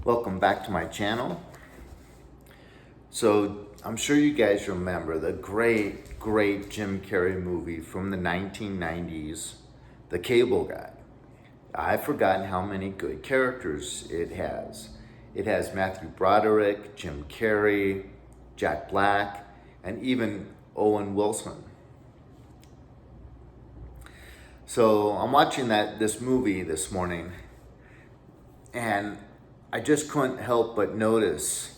Welcome back to my channel. So I'm sure you guys remember the great Jim Carrey movie from the 1990s, The Cable Guy. I've forgotten how many good characters it has. It has Matthew Broderick, Jim Carrey, Jack Black, and even Owen Wilson. So I'm watching this movie this morning, and I just couldn't help but notice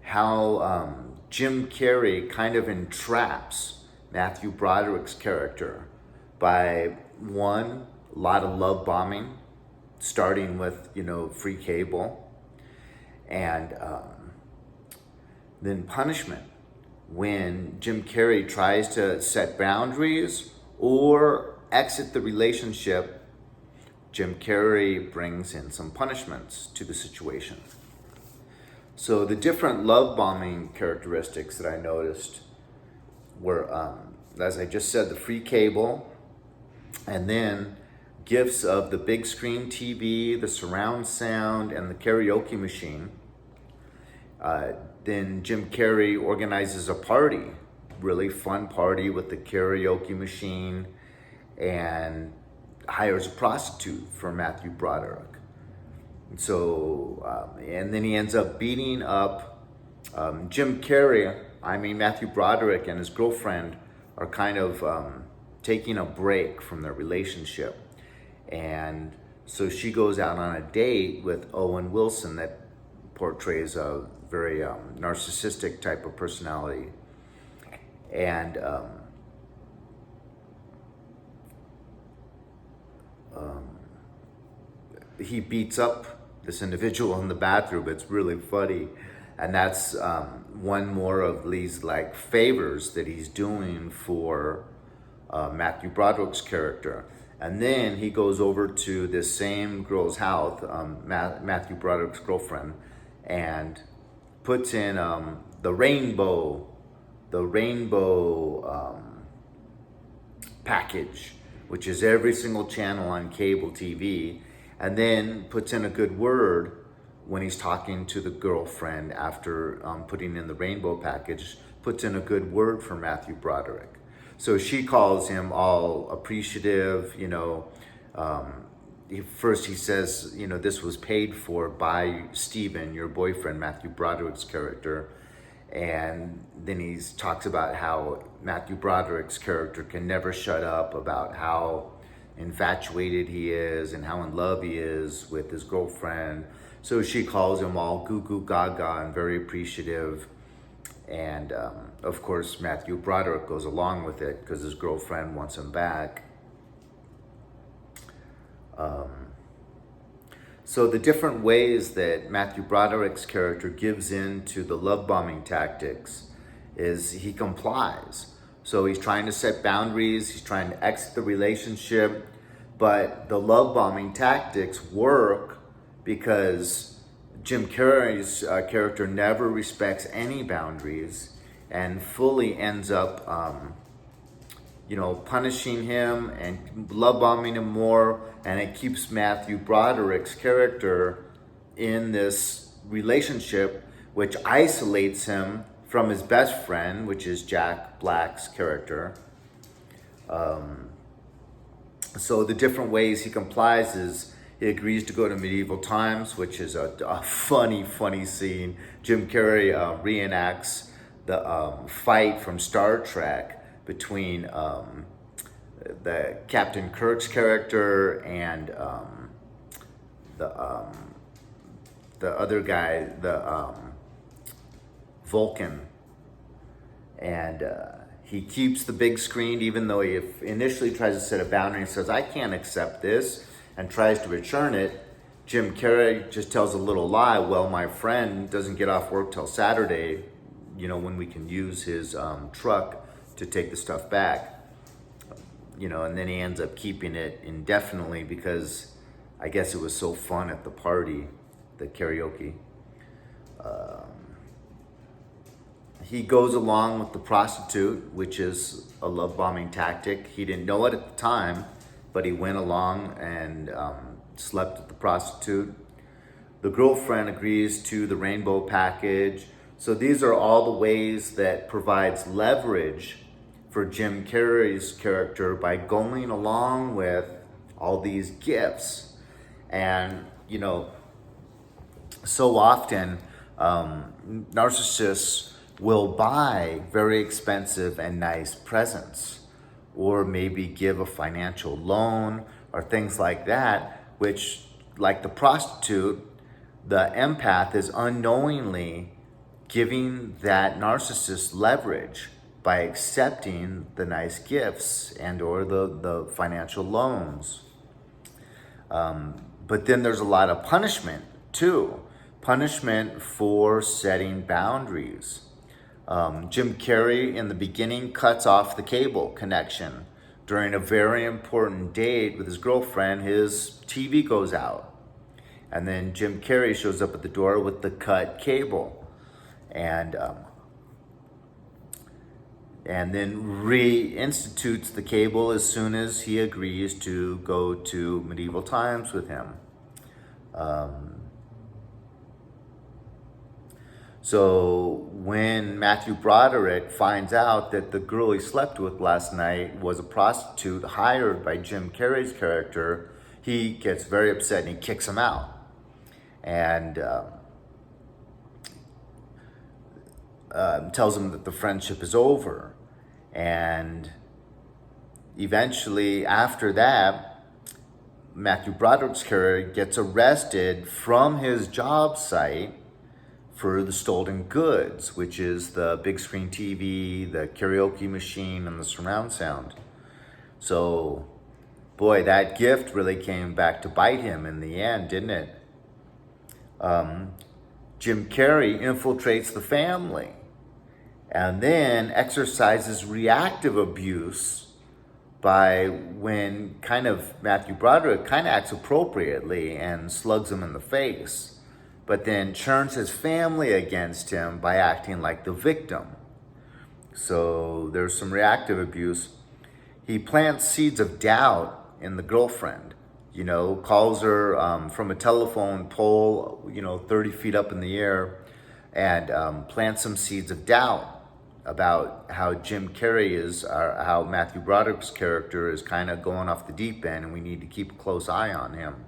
how Jim Carrey kind of entraps Matthew Broderick's character by one, a lot of love bombing, starting with, free cable, and then punishment when Jim Carrey tries to set boundaries or exit the relationship. Jim Carrey brings in some punishments to the situation. So the different love bombing characteristics that I noticed were, as I just said, the free cable, and then gifts of the big screen TV, the surround sound, and the karaoke machine. Then Jim Carrey organizes a party, really fun party with the karaoke machine, and hires a prostitute for Matthew Broderick. So, and then he ends up beating up Matthew Broderick and his girlfriend are kind of taking a break from their relationship. And so she goes out on a date with Owen Wilson that portrays a very narcissistic type of personality. And he beats up this individual in the bathroom. It's really funny. And that's one more of these favors that he's doing for Matthew Broderick's character. And then he goes over to this same girl's house, Matthew Broderick's girlfriend, and puts in the rainbow package, which is every single channel on cable TV, and then puts in a good word when he's talking to the girlfriend after putting in the rainbow package, puts in a good word for Matthew Broderick. So she calls him all appreciative, first he says, this was paid for by Steven, your boyfriend, Matthew Broderick's character. And then he talks about how Matthew Broderick's character can never shut up about how infatuated he is and how in love he is with his girlfriend. So she calls him all goo goo gaga and very appreciative. And of course, Matthew Broderick goes along with it because his girlfriend wants him back. So the different ways that Matthew Broderick's character gives in to the love bombing tactics is he complies. So he's trying to set boundaries, he's trying to exit the relationship, but the love bombing tactics work because Jim Carrey's character never respects any boundaries and fully ends up punishing him and love bombing him more, and it keeps Matthew Broderick's character in this relationship, which isolates him from his best friend, which is Jack Black's character. So the different ways he complies is he agrees to go to medieval times, which is a funny scene. Jim Carrey reenacts the fight from Star Trek between the Captain Kirk's character and the other guy, the Vulcan. And he keeps the big screen, even though he initially tries to set a boundary and says, I can't accept this, and tries to return it. Jim Carrey just tells a little lie. Well, my friend doesn't get off work till Saturday, when we can use his truck to take the stuff back. And then he ends up keeping it indefinitely because I guess it was so fun at the party, the karaoke. He goes along with the prostitute, which is a love bombing tactic. He didn't know it at the time, but he went along and slept with the prostitute. The girlfriend agrees to the rainbow package. So these are all the ways that provides leverage for Jim Carrey's character by going along with all these gifts. And, so often narcissists will buy very expensive and nice presents, or maybe give a financial loan or things like that, which, like the prostitute, the empath is unknowingly giving that narcissist leverage by accepting the nice gifts and or the financial loans. But then there's a lot of punishment too. Punishment for setting boundaries. Jim Carrey in the beginning cuts off the cable connection. During a very important date with his girlfriend, his TV goes out. And then Jim Carrey shows up at the door with the cut cable. And then reinstitutes the cable as soon as he agrees to go to medieval times with him. So when Matthew Broderick finds out that the girl he slept with last night was a prostitute hired by Jim Carrey's character, he gets very upset and he kicks him out. And tells him that the friendship is over. And eventually, after that, Matthew Broderick's character gets arrested from his job site for the stolen goods, which is the big screen TV, the karaoke machine, and the surround sound. So, boy, that gift really came back to bite him in the end, didn't it? Jim Carrey infiltrates the family and then exercises reactive abuse by when Matthew Broderick kind of acts appropriately and slugs him in the face, but then turns his family against him by acting like the victim. So there's some reactive abuse. He plants seeds of doubt in the girlfriend, calls her from a telephone pole, 30 feet up in the air, and plants some seeds of doubt about how how Matthew Broderick's character is kind of going off the deep end and we need to keep a close eye on him.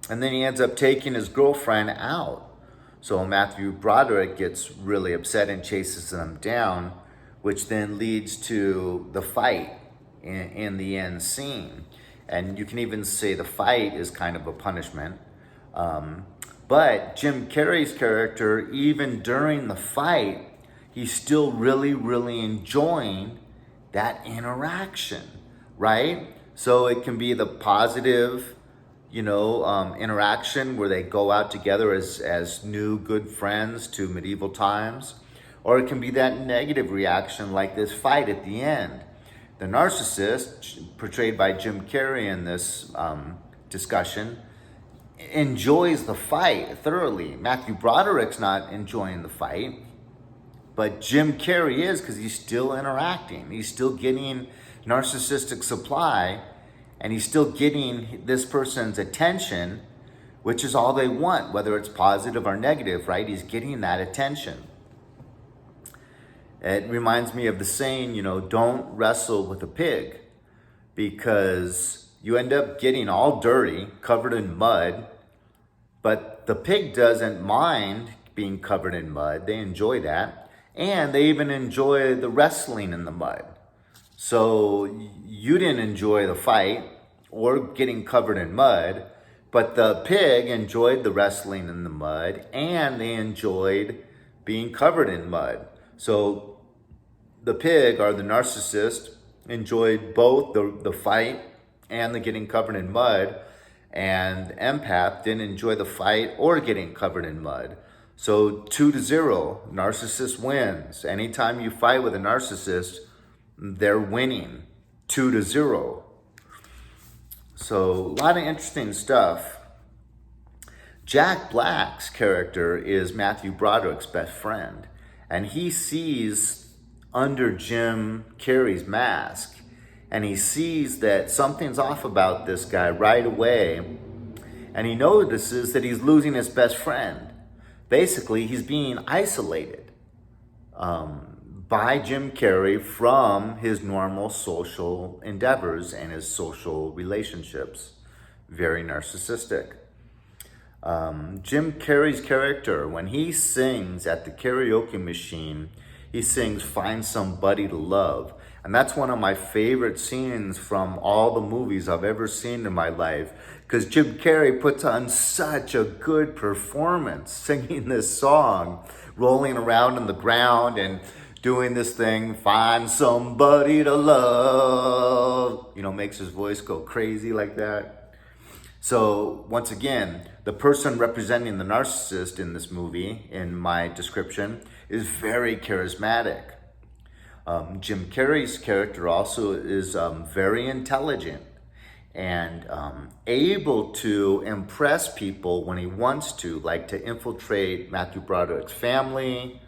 And then he ends up taking his girlfriend out. So Matthew Broderick gets really upset and chases them down, which then leads to the fight in the end scene. And you can even say the fight is kind of a punishment. But Jim Carrey's character, even during the fight, he's still really, really enjoying that interaction, right? So it can be the positive, interaction where they go out together as new good friends to medieval times. Or it can be that negative reaction like this fight at the end. The narcissist, portrayed by Jim Carrey in this discussion, enjoys the fight thoroughly. Matthew Broderick's not enjoying the fight, but Jim Carrey is, because he's still interacting. He's still getting narcissistic supply, and he's still getting this person's attention, which is all they want, whether it's positive or negative, right? He's getting that attention. It reminds me of the saying, don't wrestle with a pig, because you end up getting all dirty, covered in mud, but the pig doesn't mind being covered in mud. They enjoy that. And they even enjoy the wrestling in the mud. So you didn't enjoy the fight or getting covered in mud, but the pig enjoyed the wrestling in the mud and they enjoyed being covered in mud. So the pig, or the narcissist, enjoyed both the fight and the getting covered in mud, and the empath didn't enjoy the fight or getting covered in mud. So 2-0, narcissist wins. Anytime you fight with a narcissist, they're winning 2-0. So a lot of interesting stuff. Jack Black's character is Matthew Broderick's best friend, and he sees under Jim Carrey's mask, and he sees that something's off about this guy right away. and he notices that he's losing his best friend. Basically, he's being isolated by Jim Carrey from his normal social endeavors and his social relationships. Very narcissistic. Jim Carrey's character, when he sings at the karaoke machine, he sings "Find Somebody to Love." And that's one of my favorite scenes from all the movies I've ever seen in my life, because Jim Carrey puts on such a good performance singing this song, rolling around on the ground and doing this thing, "Find somebody to love," makes his voice go crazy like that. So once again, the person representing the narcissist in this movie, in my description, is very charismatic. Jim Carrey's character also is very intelligent and able to impress people when he wants to, like to infiltrate Matthew Broderick's family.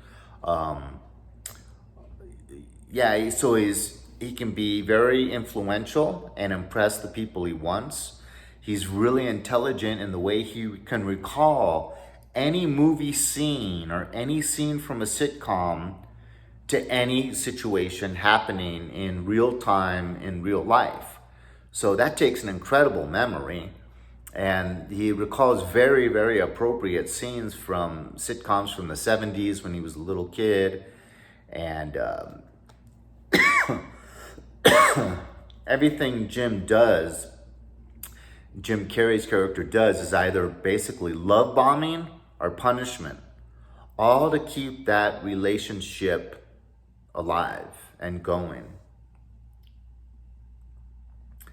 So he can be very influential and impress the people he wants. He's really intelligent in the way he can recall any movie scene or any scene from a sitcom to any situation happening in real time in real life. So that takes an incredible memory. And he recalls very, very appropriate scenes from sitcoms from the 70s when he was a little kid. And everything Jim Carrey's character does is either basically love bombing or punishment, all to keep that relationship alive and going.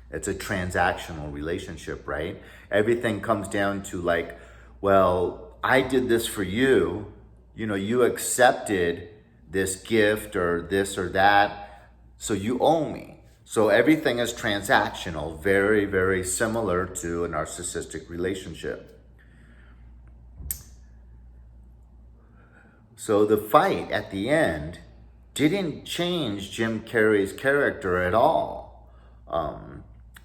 It's a transactional relationship, right? Everything comes down to like, well, I did this for you, you accepted this gift or this or that, so you owe me. So everything is transactional, very, very similar to a narcissistic relationship. So the fight at the end didn't change Jim Carrey's character at all.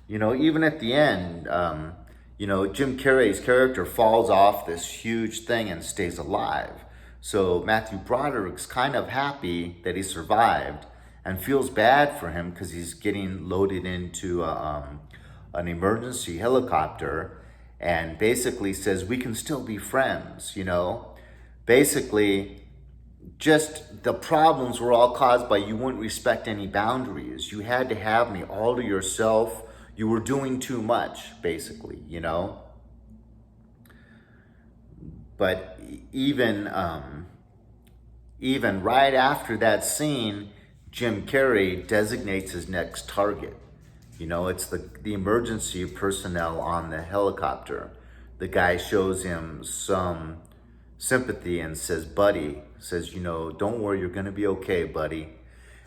Even at the end, Jim Carrey's character falls off this huge thing and stays alive. So Matthew Broderick's kind of happy that he survived and feels bad for him because he's getting loaded into an emergency helicopter, and basically says, we can still be friends, Basically, just the problems were all caused by you wouldn't respect any boundaries. You had to have me all to yourself. You were doing too much, basically, But even right after that scene, Jim Carrey designates his next target. It's the emergency personnel on the helicopter. The guy shows him some sympathy and says, don't worry, you're going to be okay, buddy.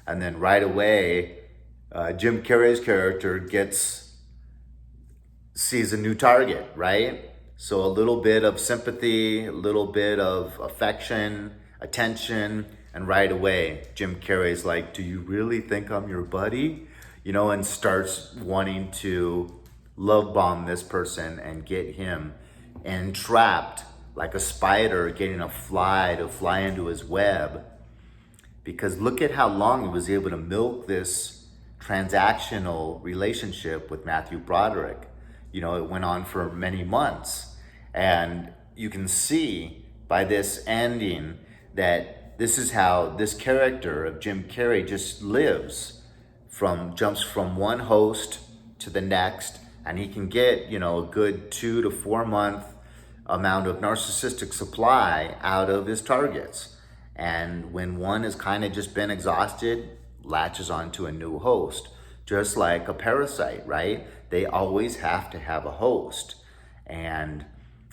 And then right away, Jim Carrey's character sees a new target, right? So a little bit of sympathy, a little bit of affection, attention, and right away, Jim Carrey's like, do you really think I'm your buddy? And starts wanting to love bomb this person and get him entrapped like a spider getting a fly to fly into his web. Because look at how long he was able to milk this transactional relationship with Matthew Broderick. It went on for many months. And you can see by this ending that this is how this character of Jim Carrey just lives, jumps from one host to the next, and he can get, a good 2 to 4 month amount of narcissistic supply out of his targets. And when one has kind of just been exhausted, latches onto a new host, just like a parasite, right? They always have to have a host. And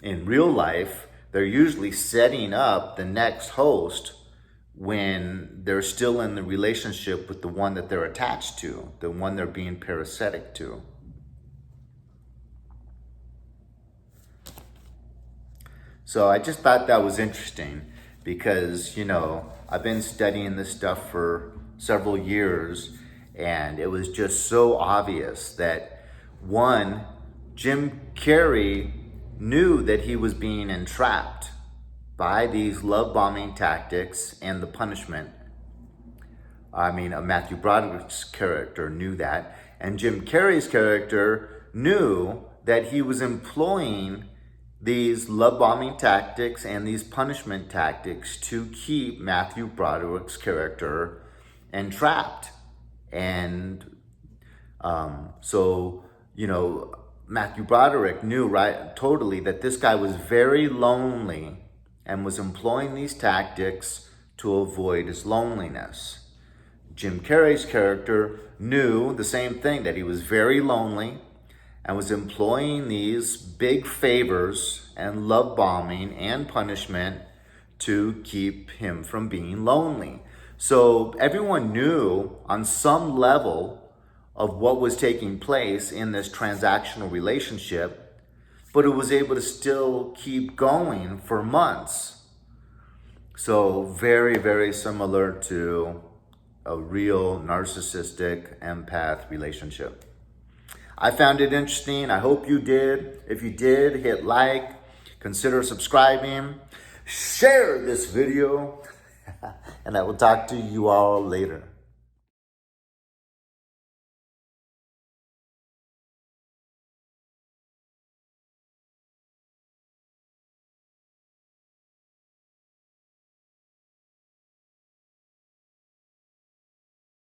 in real life, they're usually setting up the next host when they're still in the relationship with the one that they're attached to, the one they're being parasitic to. So I just thought that was interesting because, I've been studying this stuff for several years, and it was just so obvious that one, Jim Carrey knew that he was being entrapped by these love bombing tactics and the punishment. Matthew Broderick's character knew that, and Jim Carrey's character knew that he was employing these love bombing tactics and these punishment tactics to keep Matthew Broderick's character entrapped. And Matthew Broderick knew totally that this guy was very lonely and was employing these tactics to avoid his loneliness. Jim Carrey's character knew the same thing, that he was very lonely and was employing these big favors and love bombing and punishment to keep him from being lonely. So everyone knew on some level of what was taking place in this transactional relationship, but it was able to still keep going for months. So very, very similar to a real narcissistic empath relationship. I found it interesting. I hope you did. If you did, hit like, consider subscribing, share this video, and I will talk to you all later.